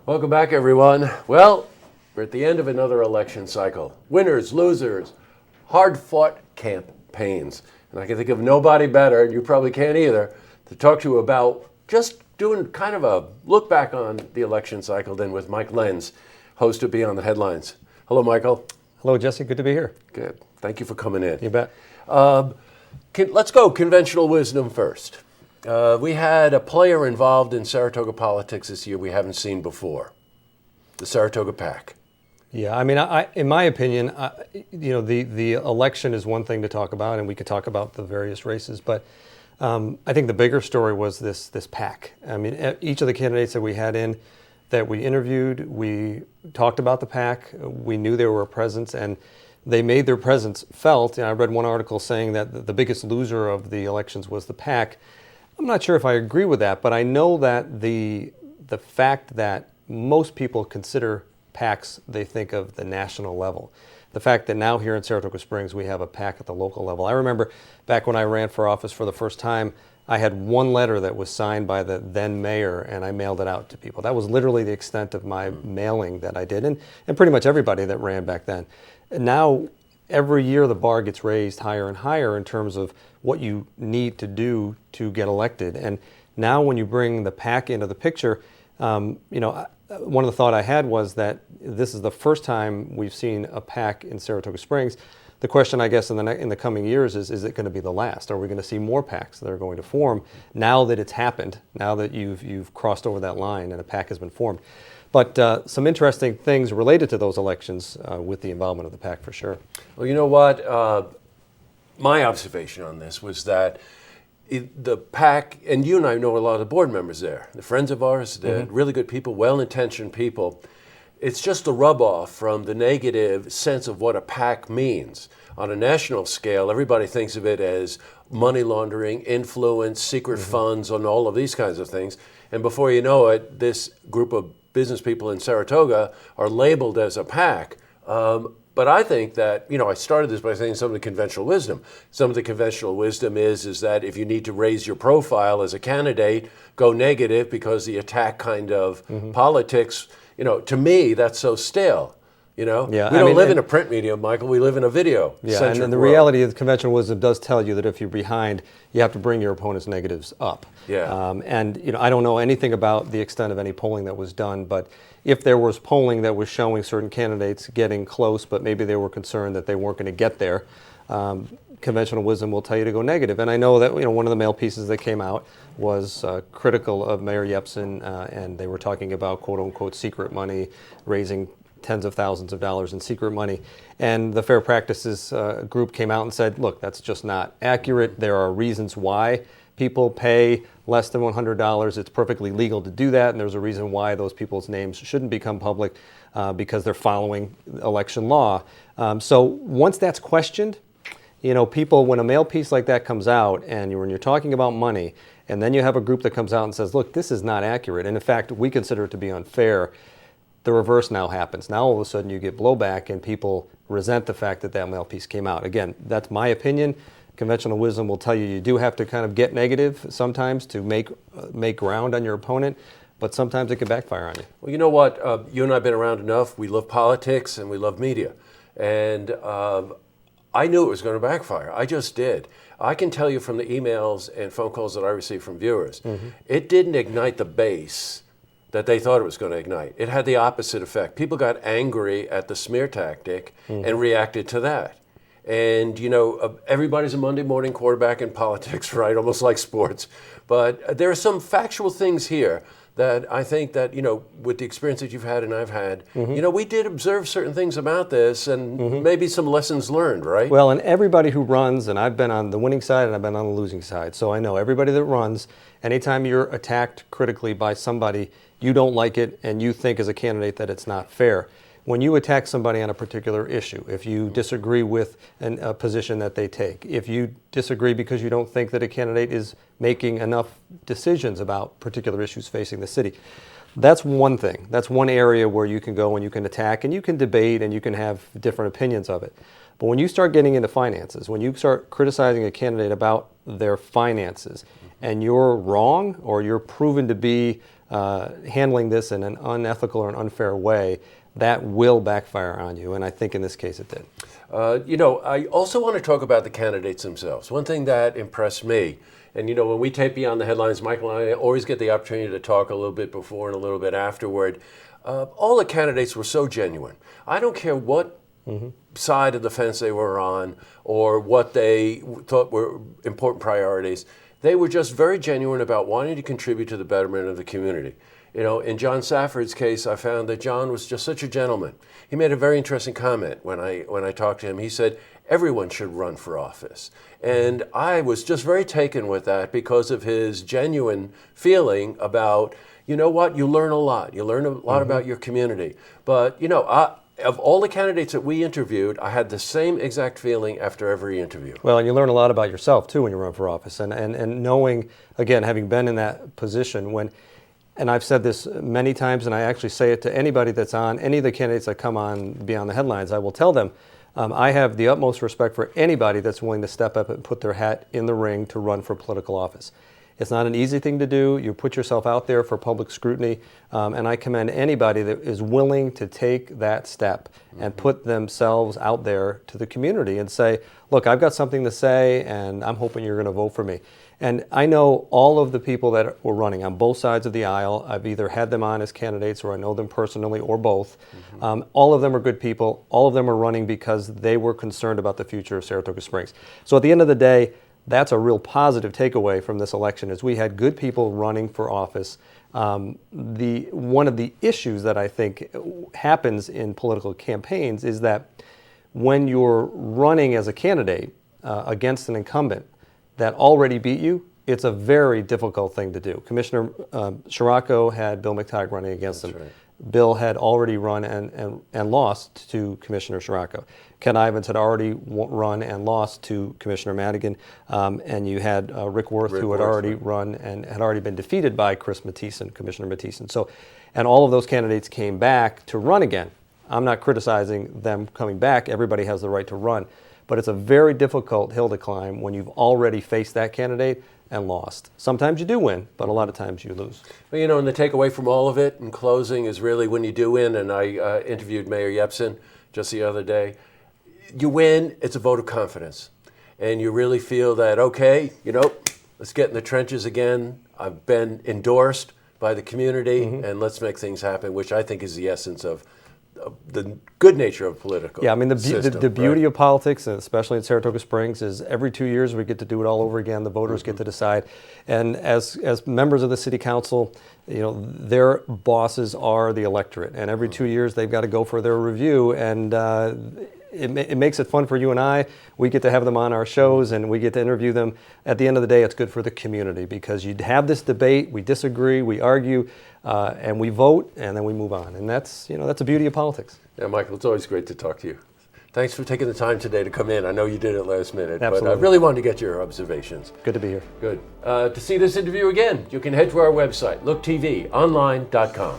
Welcome back, everyone. Well, we're at the end of another election cycle. Winners, losers, hard-fought campaigns. And I can think of nobody better, and you probably can't either, to talk to you about just doing kind of a look back on the election cycle than with Mike Lenz, host of Beyond the Headlines. Hello, Michael. Hello, Jesse. Good to be here. Good. Thank you for coming in. You bet. Let's go conventional wisdom first. We had a player involved in Saratoga politics this year we haven't seen before, the Saratoga PAC. Yeah, I mean, in my opinion, the election is one thing to talk about, and we could talk about the various races, but I think the bigger story was this PAC. I mean, each of the candidates that we had in, that we interviewed, we talked about the PAC, we knew they were a presence, and they made their presence felt. And I read one article saying that the biggest loser of the elections was the PAC. I'm not sure if I agree with that, but I know that the fact that most people consider PACs, they think of the national level. The fact that now here in Saratoga Springs we have a PAC at the local level. I remember back when I ran for office for the first time, I had one letter that was signed by the then mayor, and I mailed it out to people. That was literally the extent of my mailing that I did, and pretty much everybody that ran back then. Now, every year the bar gets raised higher and higher in terms of what you need to do to get elected. And now when you bring the PAC into the picture, one of the thought I had was that this is the first time we've seen a PAC in Saratoga Springs. The question, I guess, in the coming years is it going to be the last? Are we going to see more PACs that are going to form now that it's happened, now that you've crossed over that line and a PAC has been formed? But some interesting things related to those elections with the involvement of the PAC for sure. Well, you know what? My observation on this was that the PAC, and you and I know a lot of the board members there, the friends of ours, they're really good people, well-intentioned people. It's just a rub-off from the negative sense of what a PAC means. On a national scale, everybody thinks of it as money laundering, influence, secret funds, and all of these kinds of things. And before you know it, this group of business people in Saratoga are labeled as a PAC. But I think that, I started this by saying some of the conventional wisdom. Some of the conventional wisdom is that if you need to raise your profile as a candidate, go negative because the attack kind of politics, to me, that's so stale. Yeah, we don't live in a print medium, Michael. We live in a video. Yeah, and the reality of the conventional wisdom does tell you that if you're behind, you have to bring your opponent's negatives up. Yeah. I don't know anything about the extent of any polling that was done, but if there was polling that was showing certain candidates getting close, but maybe they were concerned that they weren't going to get there, conventional wisdom will tell you to go negative. And I know that one of the mail pieces that came out was critical of Mayor Yepsen, and they were talking about quote unquote secret money, raising tens of thousands of dollars in secret money. And the Fair Practices group came out and said, look, that's just not accurate. There are reasons why people pay less than $100. It's perfectly legal to do that, and there's a reason why those people's names shouldn't become public because they're following election law. So once that's questioned, people, when a mail piece like that comes out and when you're talking about money, and then you have a group that comes out and says, look, this is not accurate, and in fact, we consider it to be unfair, the reverse now happens. Now all of a sudden you get blowback and people resent the fact that that mail piece came out. Again, that's my opinion. Conventional wisdom will tell you do have to kind of get negative sometimes to make ground on your opponent, but sometimes it can backfire on you. Well, you know what? You and I have been around enough. We love politics and we love media. And I knew it was going to backfire. I just did. I can tell you from the emails and phone calls that I received from viewers, it didn't ignite the base that they thought it was going to ignite. It had the opposite effect. People got angry at the smear tactic and reacted to that. And, everybody's a Monday morning quarterback in politics, right? Almost like sports. But there are some factual things here that I think that, with the experience that you've had and I've had, we did observe certain things about this and maybe some lessons learned, right? Well, and everybody who runs, and I've been on the winning side and I've been on the losing side, so I know everybody that runs, anytime you're attacked critically by somebody, you don't like it and you think as a candidate that it's not fair. When you attack somebody on a particular issue, if you disagree with a position that they take, if you disagree because you don't think that a candidate is making enough decisions about particular issues facing the city, that's one thing. That's one area where you can go and you can attack and you can debate and you can have different opinions of it. But when you start getting into finances, when you start criticizing a candidate about their finances and you're wrong or you're proven to be handling this in an unethical or an unfair way, that will backfire on you. And I think in this case it did. I also want to talk about the candidates themselves. One thing that impressed me, and when we tape Beyond the Headlines, Michael and I always get the opportunity to talk a little bit before and a little bit afterward. All the candidates were so genuine. I don't care what side of the fence they were on or what they thought were important priorities. They were just very genuine about wanting to contribute to the betterment of the community. In John Safford's case, I found that John was just such a gentleman. He made a very interesting comment when I talked to him. He said, everyone should run for office. And I was just very taken with that because of his genuine feeling about, you learn a lot. You learn a lot about your community. But, of all the candidates that we interviewed, I had the same exact feeling after every interview. Well, and you learn a lot about yourself, too, when you run for office. And knowing, again, having been in that position and I've said this many times, and I actually say it to anybody that's on, any of the candidates that come on Beyond the Headlines, I will tell them, I have the utmost respect for anybody that's willing to step up and put their hat in the ring to run for political office. It's not an easy thing to do. You put yourself out there for public scrutiny, and I commend anybody that is willing to take that step and put themselves out there to the community and say, look, I've got something to say, and I'm hoping you're going to vote for me. And I know all of the people that were running on both sides of the aisle. I've either had them on as candidates or I know them personally or both. All of them are good people. All of them are running because they were concerned about the future of Saratoga Springs. So at the end of the day, that's a real positive takeaway from this election is we had good people running for office. One of the issues that I think happens in political campaigns is that when you're running as a candidate against an incumbent that already beat you, it's a very difficult thing to do. Commissioner Scirocco had Bill McTighe running against him. Right. Bill had already run and lost to Commissioner Scirocco. Ken Ivins had already run and lost to Commissioner Madigan, and you had Rick Worth, who had already run and had already been defeated by Commissioner Matthiessen. So, and all of those candidates came back to run again. I'm not criticizing them coming back. Everybody has the right to run. But it's a very difficult hill to climb when you've already faced that candidate and lost. Sometimes you do win, but a lot of times you lose. Well, and the takeaway from all of it in closing is really when you do win, and I interviewed Mayor Yepsen just the other day, you win, it's a vote of confidence. And you really feel that, okay, let's get in the trenches again. I've been endorsed by the community, and let's make things happen, which I think is the essence of the good nature of political. Yeah, I mean, the beauty right? of politics, and especially in Saratoga Springs, is every 2 years we get to do it all over again. The voters get to decide. And as members of the city council, their bosses are the electorate. And every 2 years they've got to go for their review. And it makes it fun for you and I. We get to have them on our shows and we get to interview them. At the end of the day, it's good for the community because you have this debate, we disagree, we argue, and we vote, and then we move on. And that's the beauty of politics. Yeah, Michael, it's always great to talk to you. Thanks for taking the time today to come in. I know you did it last minute, Absolutely. But I really wanted to get your observations. Good to be here. Good. To see this interview again, you can head to our website, looktvonline.com.